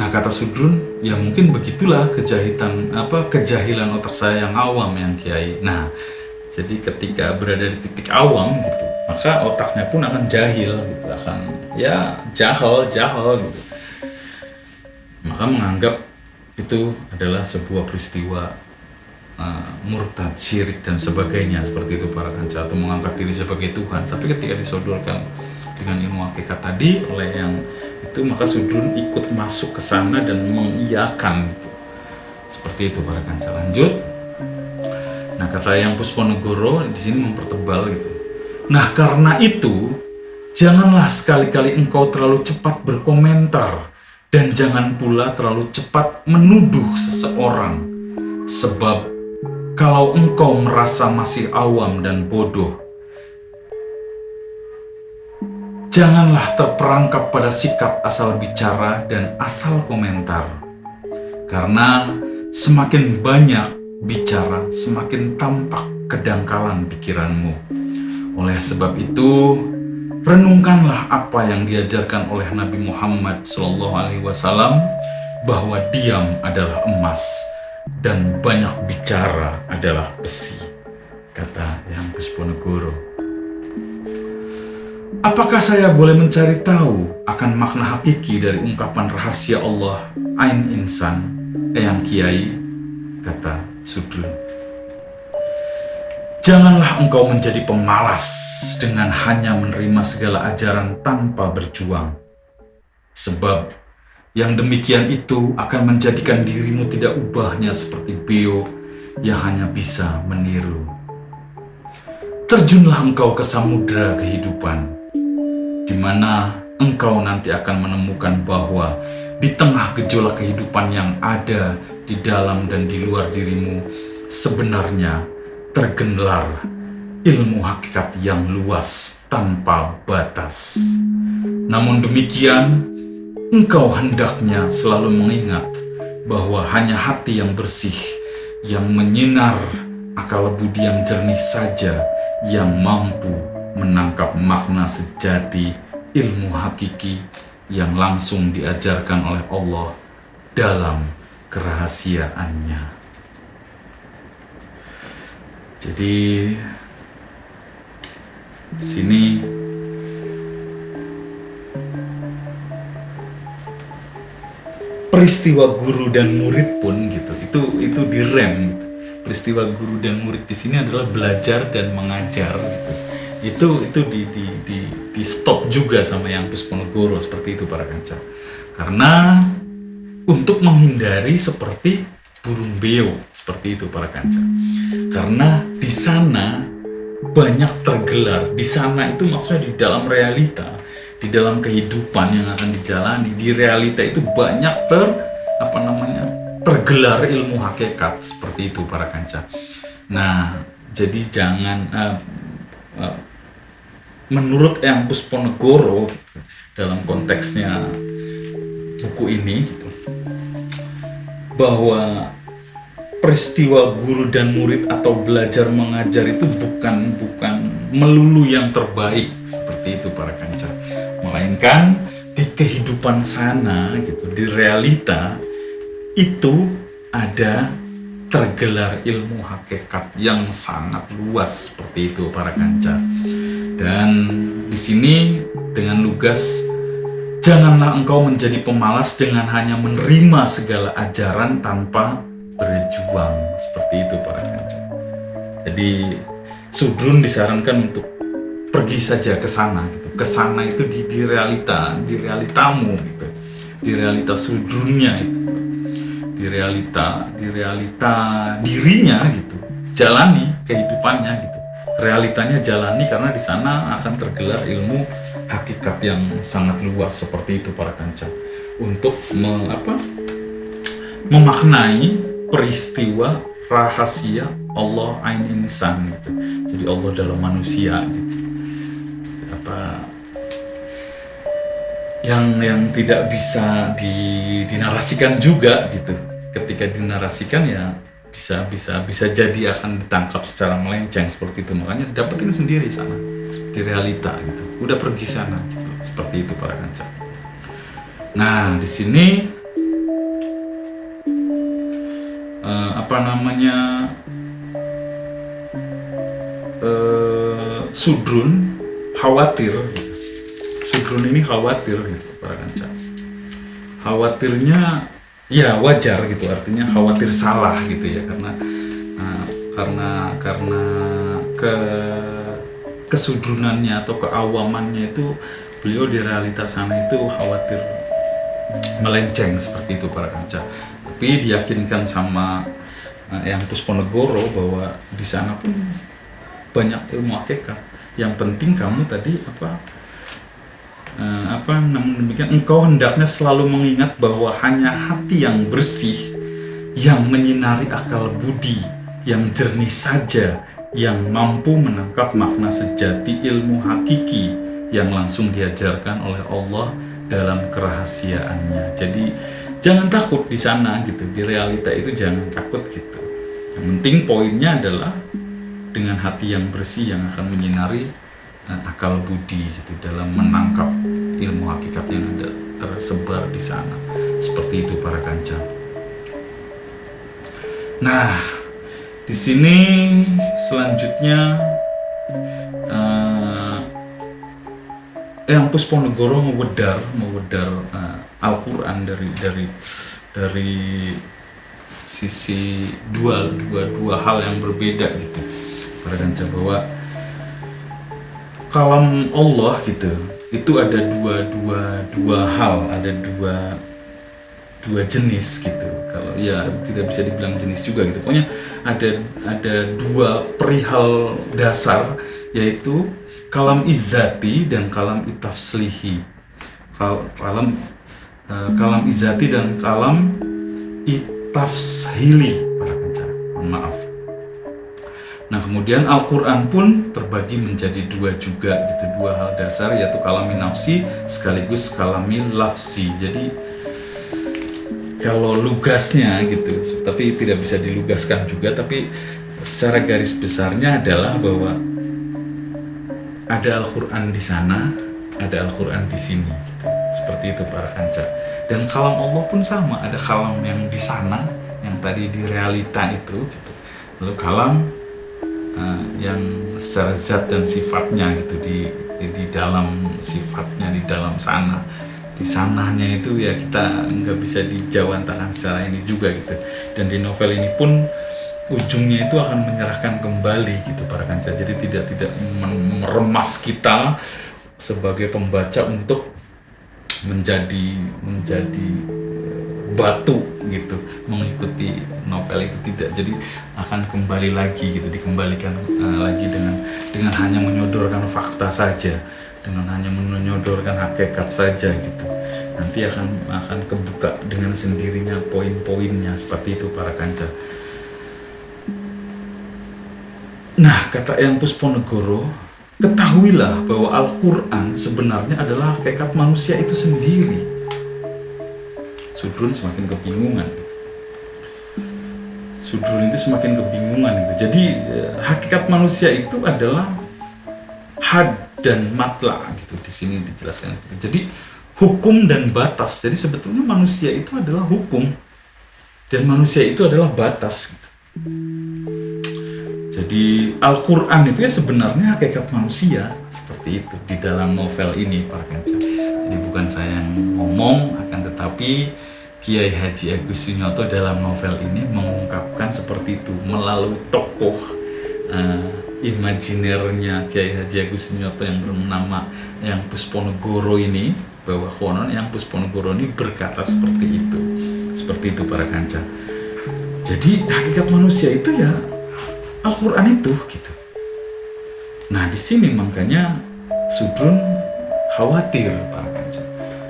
Nah, kata Sudrun, ya mungkin begitulah kejahilan otak saya yang awam, yang kiai. Nah, jadi ketika berada di titik awam gitu, maka otaknya pun akan jahil gitu, akan jahal gitu. Maka menganggap itu adalah sebuah peristiwa murtad, syirik dan sebagainya, seperti itu para kanca, atau mengangkat diri sebagai Tuhan. Tapi ketika disodorkan dengan ilmu hakikat tadi oleh yang itu, maka Sudrun ikut masuk ke sana dan mengiyakan gitu. Seperti itu para kanca. Lanjut. Nah, kata Eyang Pusponegoro di sini mempertebal gitu. Nah, karena itu janganlah sekali-kali engkau terlalu cepat berkomentar dan jangan pula terlalu cepat menuduh seseorang, sebab kalau engkau merasa masih awam dan bodoh, janganlah terperangkap pada sikap asal bicara dan asal komentar. Karena semakin banyak bicara, semakin tampak kedangkalan pikiranmu. Oleh sebab itu, renungkanlah apa yang diajarkan oleh Nabi Muhammad SAW, bahwa diam adalah emas dan banyak bicara adalah besi, kata Eyang Pusponegoro. Apakah saya boleh mencari tahu akan makna hakiki dari ungkapan rahasia Allah Ain Insan, Eyang Kiai, kata Sudrun. Janganlah engkau menjadi pemalas dengan hanya menerima segala ajaran tanpa berjuang, sebab yang demikian itu akan menjadikan dirimu tidak ubahnya seperti beo yang hanya bisa meniru. Terjunlah engkau ke samudera kehidupan, di mana engkau nanti akan menemukan bahwa di tengah gejolak kehidupan yang ada di dalam dan di luar dirimu, sebenarnya tergelar ilmu hakikat yang luas tanpa batas. Namun demikian, engkau hendaknya selalu mengingat bahwa hanya hati yang bersih, yang menyinar akal budi yang jernih saja yang mampu menangkap makna sejati ilmu hakiki yang langsung diajarkan oleh Allah dalam kerahasiaannya. Jadi sini peristiwa guru dan murid pun gitu, itu direm gitu. Peristiwa guru dan murid di sini adalah belajar dan mengajar gitu. Itu di stop juga sama Eyang Pusponegoro, seperti itu para kanca. Karena untuk menghindari seperti burung beo, seperti itu para kanca. Karena di sana banyak tergelar, di sana itu maksudnya di dalam realita, di dalam kehidupan yang akan dijalani, di realita itu banyak tergelar ilmu hakikat, seperti itu para kanca. Nah, jadi jangan menurut Eyang Pusponegoro gitu, dalam konteksnya buku ini gitu, bahwa peristiwa guru dan murid atau belajar mengajar itu bukan melulu yang terbaik, seperti itu para kanca, melainkan di kehidupan sana gitu, di realita itu ada tergelar ilmu hakikat yang sangat luas, seperti itu para kanca. Dan di sini dengan lugas, janganlah engkau menjadi pemalas dengan hanya menerima segala ajaran tanpa berjuang. Seperti itu para kanca. Jadi Sudrun disarankan untuk pergi saja ke sana gitu. Ke sana itu di realitamu gitu. Di realita Sudrunnya itu. Di realita dirinya gitu. Jalani kehidupannya gitu. Realitanya jalani, karena di sana akan tergelar ilmu hakikat yang sangat luas seperti itu para kanca, untuk memaknai peristiwa rahasia Allah Ain Insan gitu. Jadi Allah dalam manusia gitu. Yang tidak bisa dinarasikan juga gitu. Ketika dinarasikan ya bisa jadi akan ditangkap secara melenceng seperti itu. Makanya dapetin sendiri sana di realita gitu. Udah pergi sana gitu. Seperti itu para kanca. Nah, di sini Sudrun khawatir gitu. Sudrun ini khawatir gitu para kanca. Khawatirnya ya wajar gitu, artinya khawatir salah gitu ya, karena kesudrunannya atau keawamannya itu, beliau di realitas sana itu khawatir melenceng seperti itu para kanca. Tapi diyakinkan sama Eyang Pusponegoro bahwa di sana pun banyak ilmu hakikat. Yang penting kamu tadi namun demikian engkau hendaknya selalu mengingat bahwa hanya hati yang bersih, yang menyinari akal budi, yang jernih saja, yang mampu menangkap makna sejati ilmu hakiki yang langsung diajarkan oleh Allah dalam kerahasiaannya. Jadi jangan takut di sana gitu, di realita itu jangan takut gitu. Yang penting poinnya adalah dengan hati yang bersih yang akan menyinari akal budi gitu dalam menangkap ilmu hakikat yang ada tersebar di sana. Seperti itu para kanca. Nah, di sini selanjutnya Eyang Pusponegoro mewedar Al-Quran dari sisi dua hal yang berbeda gitu para kanca, bahwa kalam Allah gitu itu ada dua hal, ada dua jenis gitu. Kalau ya tidak bisa dibilang jenis juga gitu, pokoknya ada dua perihal dasar, yaitu kalam izzati dan kalam itafslihi. Kalam izzati dan kalam itafshili para kanca. Maaf. Nah, kemudian Al-Quran pun terbagi menjadi dua juga gitu, dua hal dasar, yaitu kalami nafsi sekaligus kalami lafsi. Jadi kalau lugasnya gitu, tapi tidak bisa dilugaskan juga, tapi secara garis besarnya adalah bahwa ada Al-Quran di sana, ada Al-Quran di sini gitu. Seperti itu para kanca. Dan kalam Allah pun sama, ada kalam yang di sana, yang tadi di realita itu gitu. Lalu kalam yang secara zat dan sifatnya gitu, di dalam sifatnya, di dalam sana, di sananya itu ya kita nggak bisa dijawantahkan secara ini juga gitu. Dan di novel ini pun ujungnya itu akan menyerahkan kembali gitu para kanca. Jadi tidak meremas kita sebagai pembaca untuk menjadi batu gitu mengikuti novel itu, tidak. Jadi akan kembali lagi gitu, dikembalikan lagi dengan hanya menyodorkan fakta saja, dengan hanya menyodorkan hakikat saja gitu. Nanti akan kebuka dengan sendirinya poin-poinnya seperti itu para kanca. Nah, kata Eyang Pusponegoro, ketahuilah bahwa Al-Quran sebenarnya adalah hakikat manusia itu sendiri. Sudrun semakin kebingungan gitu. Sudrun itu semakin kebingungan gitu. Jadi hakikat manusia itu adalah had dan matla gitu. Di sini dijelaskan seperti itu. Jadi hukum dan batas. Jadi sebetulnya manusia itu adalah hukum dan manusia itu adalah batas gitu. Jadi Al-Quran itu ya sebenarnya hakikat manusia, seperti itu di dalam novel ini para kanca. Jadi bukan saya yang ngomong, akan tetapi Kiai Haji Agus Sunyoto dalam novel ini mengungkapkan seperti itu melalui tokoh imajinernya Kiai Haji Agus Sunyoto yang bernama Yang Pusponegoro ini, bahwa konon Yang Pusponegoro ini berkata seperti itu para kanca. Jadi hakikat manusia itu ya Al-Quran itu gitu. Nah di sini makanya Sudrun khawatir para kanca.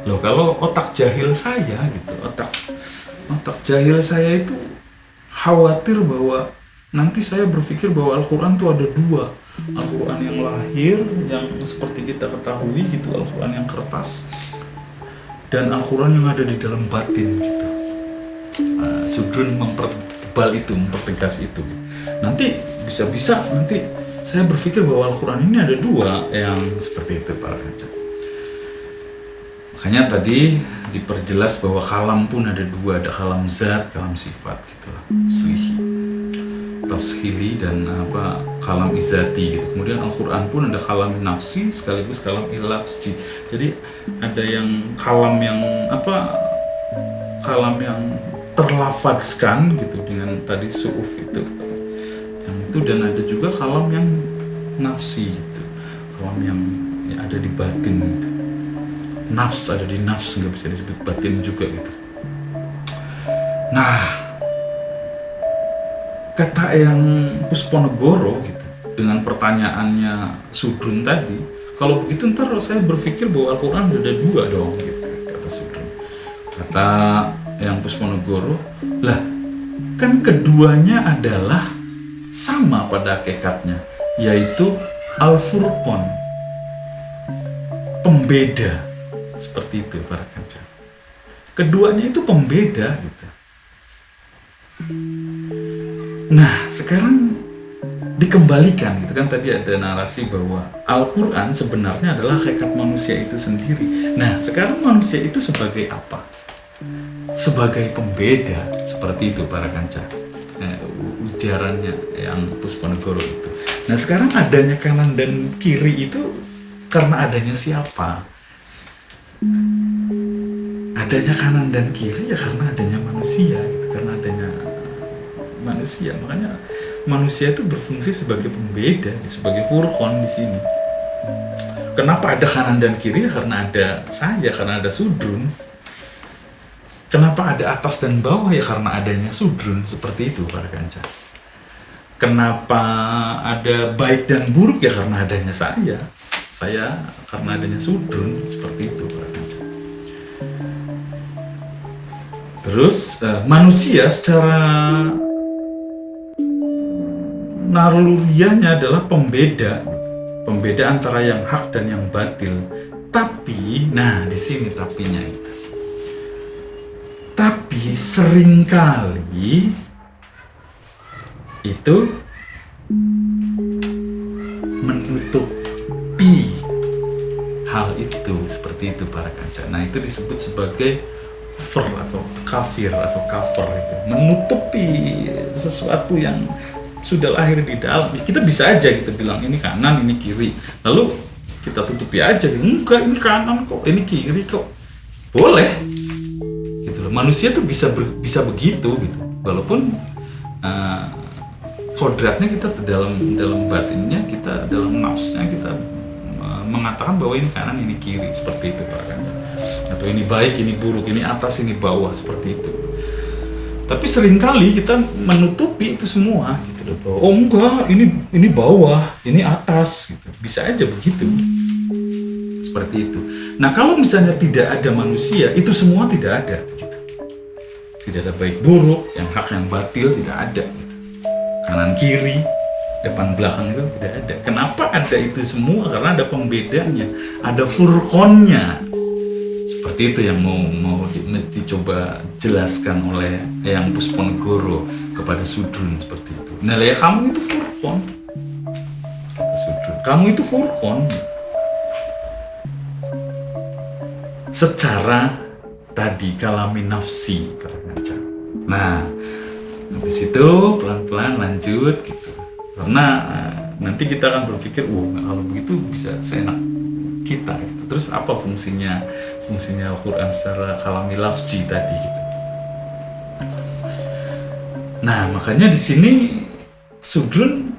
Loh kalau otak jahil saya gitu, otak jahil saya itu khawatir bahwa nanti saya berpikir bahwa Al-Quran itu ada dua, Al-Quran yang lahir yang seperti kita ketahui gitu, Al-Quran yang kertas, dan Al-Quran yang ada di dalam batin gitu. Sudrun mempertegas itu. Nanti bisa-bisa nanti saya berpikir bahwa Al-Quran ini ada dua yang seperti itu para kanca. Makanya tadi diperjelas bahwa kalam pun ada dua, ada kalam zat, kalam sifat gitu lah, tafshili dan kalam izati gitu. Kemudian Al-Quran pun ada kalam nafsi sekaligus kalam ilafsi. Jadi ada yang kalam yang terlafadzkan gitu dengan tadi su'uf itu yang itu, dan ada juga kalam yang nafsi gitu, kalam yang ada di batin gitu. Nafs ada di nafs, nggak bisa disebut batin juga gitu. Nah kata Yang Pusponegoro gitu dengan pertanyaannya Sudrun tadi, kalau begitu ntar saya berpikir bahwa Al-Quran ada dua dong gitu, kata Sudrun. Kata Yang Pusponegoro, lah kan keduanya adalah sama pada hakikatnya, yaitu Al-Furqan, pembeda, seperti itu para kanca. Keduanya itu pembeda gitu. Nah sekarang dikembalikan gitu kan, tadi ada narasi bahwa Al-Quran sebenarnya adalah hakikat manusia itu sendiri. Nah sekarang manusia itu sebagai apa? Sebagai pembeda, seperti itu para kanca, ujarannya Yang Pusponegoro itu. Nah sekarang adanya kanan dan kiri itu karena adanya siapa? Adanya kanan dan kiri ya karena adanya manusia gitu, karena adanya manusia. Makanya manusia itu berfungsi sebagai pembeda, sebagai furqan di sini. Kenapa ada kanan dan kiri? Ya karena ada saya, karena ada Sudrun. Kenapa ada atas dan bawah? Ya karena adanya Sudrun, seperti itu para kanca. Kenapa ada baik dan buruk? Ya karena adanya saya karena adanya Sudrun, seperti itu para kanca. Terus manusia secara naluriahnya adalah pembeda antara yang hak dan yang batil. Tapi, nah di sini tapinya itu. Tapi seringkali itu menutupi hal itu, seperti itu para kanca. Nah itu disebut sebagai kufur atau kafir atau kafir, itu menutupi sesuatu yang sudah lahir di dalam. Kita bisa aja gitu bilang ini kanan, ini kiri, lalu kita tutupi aja gitu. Enggak, ini kanan kok, ini kiri kok. Boleh gitu loh. Manusia tuh bisa begitu gitu. Walaupun kodratnya kita dalam batinnya, kita dalam nafsnya kita mengatakan bahwa ini kanan, ini kiri, seperti itu Pak kan. Atau ini baik, ini buruk, ini atas, ini bawah, seperti itu. Tapi seringkali kita menutupi itu semua gitu loh. Oh enggak, ini bawah, ini atas gitu. Bisa aja begitu. Seperti itu. Nah, kalau misalnya tidak ada manusia, itu semua tidak ada gitu. Tidak ada baik buruk, yang hak yang batil tidak ada gitu. Kanan kiri, depan belakang itu tidak ada. Kenapa ada itu semua? Karena ada pembedanya, ada furqonnya. Seperti itu yang mau dicoba jelaskan oleh Yang Pusponegoro kepada Sudrun, seperti itu. Nah, ya kamu itu furqon, kata Sudrun. Kamu itu furqon. Secara tadi kalami nafsi para kanca. Nah, habis itu pelan-pelan lanjut gitu. Karena nanti kita akan berpikir, kalau begitu bisa seenak kita gitu. Terus apa fungsinya Al-Quran secara kalami lafzi tadi gitu. Nah, makanya di sini Sudrun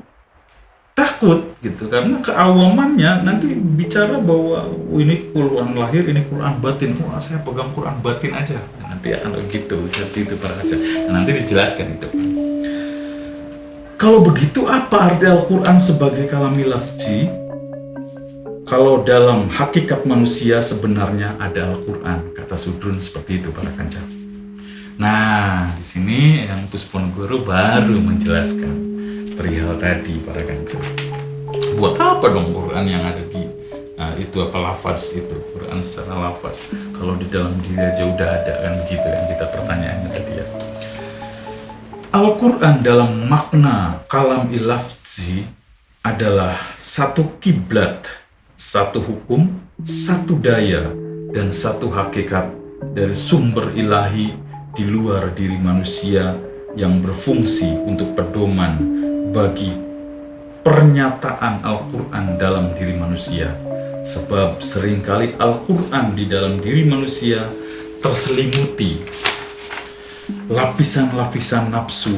takut gitu, karena keawamannya nanti bicara bahwa ini Quran lahir, ini Quran batin. Saya pegang Quran batin aja. Nanti akan begitu, seperti itu para kaca. Nanti dijelaskan itu. Kalau begitu apa arti Al-Quran sebagai kalami lafzi? Kalau dalam hakikat manusia sebenarnya ada Al-Quran, kata Sudrun seperti itu para kanca. Nah, di sini yang Pusponegoro baru menjelaskan perihal tadi para kanca. Buat apa dong Quran yang ada di itu lafaz itu, Quran secara lafaz? Kalau di dalam diri aja udah ada kan begitu yang kita pertanyaannya tadi ya. Al-Quran dalam makna kalam ilafzi adalah satu kiblat, satu hukum, satu daya, dan satu hakikat dari sumber ilahi di luar diri manusia yang berfungsi untuk pedoman bagi pernyataan Al-Quran dalam diri manusia. Sebab seringkali Al-Quran di dalam diri manusia terselimuti lapisan-lapisan nafsu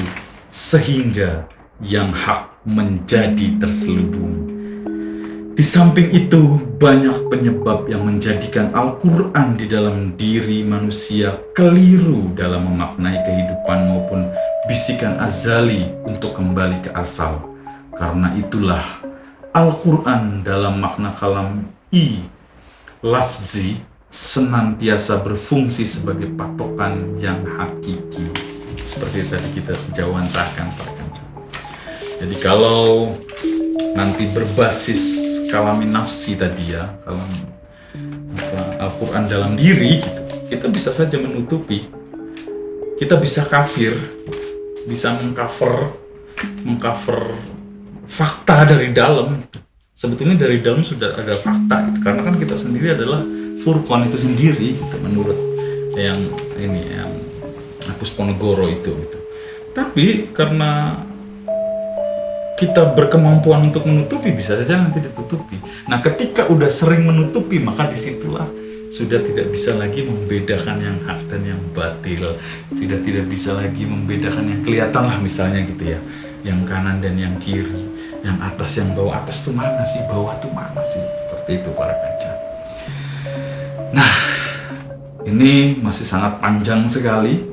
sehingga yang hak menjadi terselubung. Di samping itu, banyak penyebab yang menjadikan Al-Quran di dalam diri manusia keliru dalam memaknai kehidupan maupun bisikan azali untuk kembali ke asal. Karena itulah Al-Quran dalam makna kalam lafzi senantiasa berfungsi sebagai patokan yang hakiki. Seperti tadi kita jawantahkan Pak Kanca. Jadi kalau nanti berbasis kalami nafsi tadi ya, kalam Al-Quran dalam diri gitu, kita bisa saja menutupi, kita bisa kafir, bisa mengcover fakta dari dalam. Sebetulnya dari dalam sudah ada fakta gitu, karena kan kita sendiri adalah Furqan itu sendiri gitu, menurut yang ini yang Pusponegoro itu gitu. Tapi karena kita berkemampuan untuk menutupi, bisa saja nanti ditutupi. Nah, ketika udah sering menutupi, maka disitulah sudah tidak bisa lagi membedakan yang hak dan yang batil. Tidak bisa lagi membedakan yang kelihatan lah misalnya gitu ya, yang kanan dan yang kiri, yang atas yang bawah. Atas tuh mana sih, bawah tuh mana sih, seperti itu para kaca. Nah, ini masih sangat panjang sekali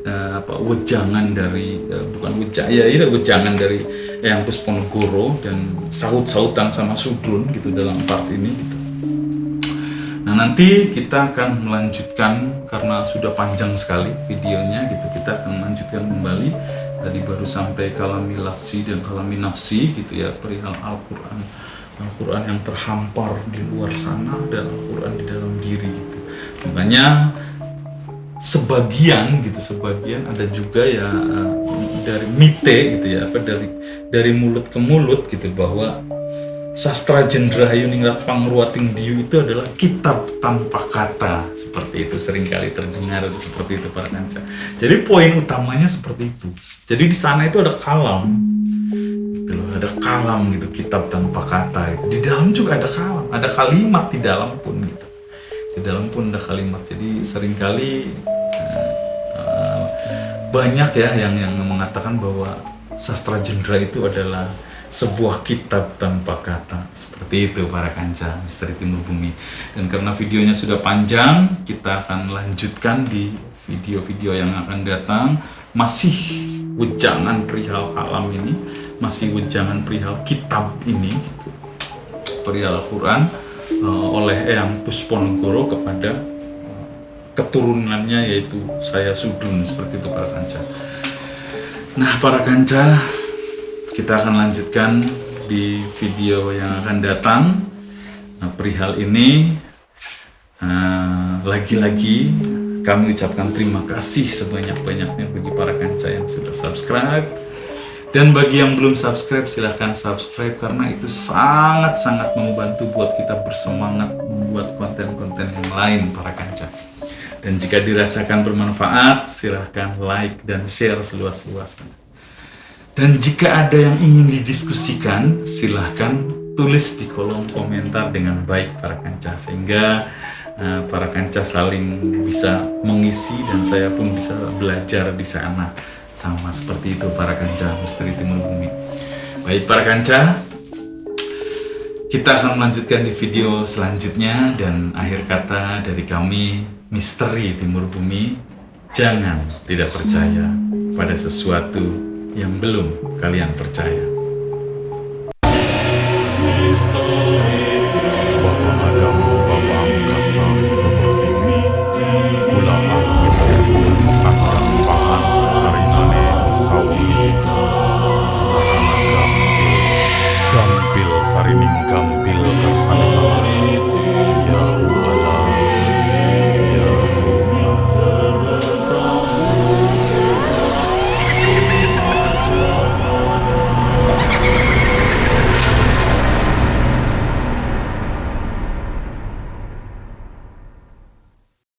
wejangan dari wejangan dari Eyang Pusponegoro dan saut-sautan sama Sudrun gitu dalam part ini gitu. Nah, nanti kita akan melanjutkan karena sudah panjang sekali videonya gitu. Kita akan melanjutkan kembali. Tadi baru sampai kalami lafzi dan kalami nafsi gitu ya, perihal Al-Quran yang terhampar di luar sana dan Al-Quran di dalam diri gitu. Makanya sebagian ada juga ya dari mite gitu ya, dari mulut ke mulut gitu, bahwa sastra Jendrahayu Ningrat Pangruating Diyu itu adalah kitab tanpa kata. Seperti itu seringkali terdengar itu seperti itu para kanca. Jadi poin utamanya seperti itu. Jadi di sana itu ada kalam gitu loh, ada kalam gitu, kitab tanpa kata itu. Di dalam juga ada kalam, ada kalimat di dalam pun gitu. Di dalam pun ada kalimat. Jadi seringkali banyak ya yang mengatakan bahwa sastra Jendra itu adalah sebuah kitab tanpa kata. Seperti itu para kanca Misteri Timur Bumi. Dan karena videonya sudah panjang, kita akan lanjutkan di video-video yang akan datang. Masih wejangan perihal kalam ini, masih wejangan perihal kitab ini gitu, perihal Al-Quran oleh Eyang Pusponegoro kepada keturunannya, yaitu saya Sudrun. Seperti itu para kanca. Nah para kanca, kita akan lanjutkan di video yang akan datang. Nah, perihal ini lagi-lagi kami ucapkan terima kasih sebanyak-banyaknya bagi para kanca yang sudah subscribe. Dan bagi yang belum subscribe, silahkan subscribe, karena itu sangat-sangat membantu buat kita bersemangat membuat konten-konten yang lain para kanca. Dan jika dirasakan bermanfaat, silahkan like dan share seluas-luasnya. Dan jika ada yang ingin didiskusikan, silahkan tulis di kolom komentar dengan baik para kanca, sehingga para kanca saling bisa mengisi dan saya pun bisa belajar di sana. Sama seperti itu para kanca Misteri Timur Bumi. Baik para kanca, kita akan melanjutkan di video selanjutnya, dan akhir kata dari kami Misteri Timur Bumi, jangan tidak percaya pada sesuatu yang belum kalian percaya.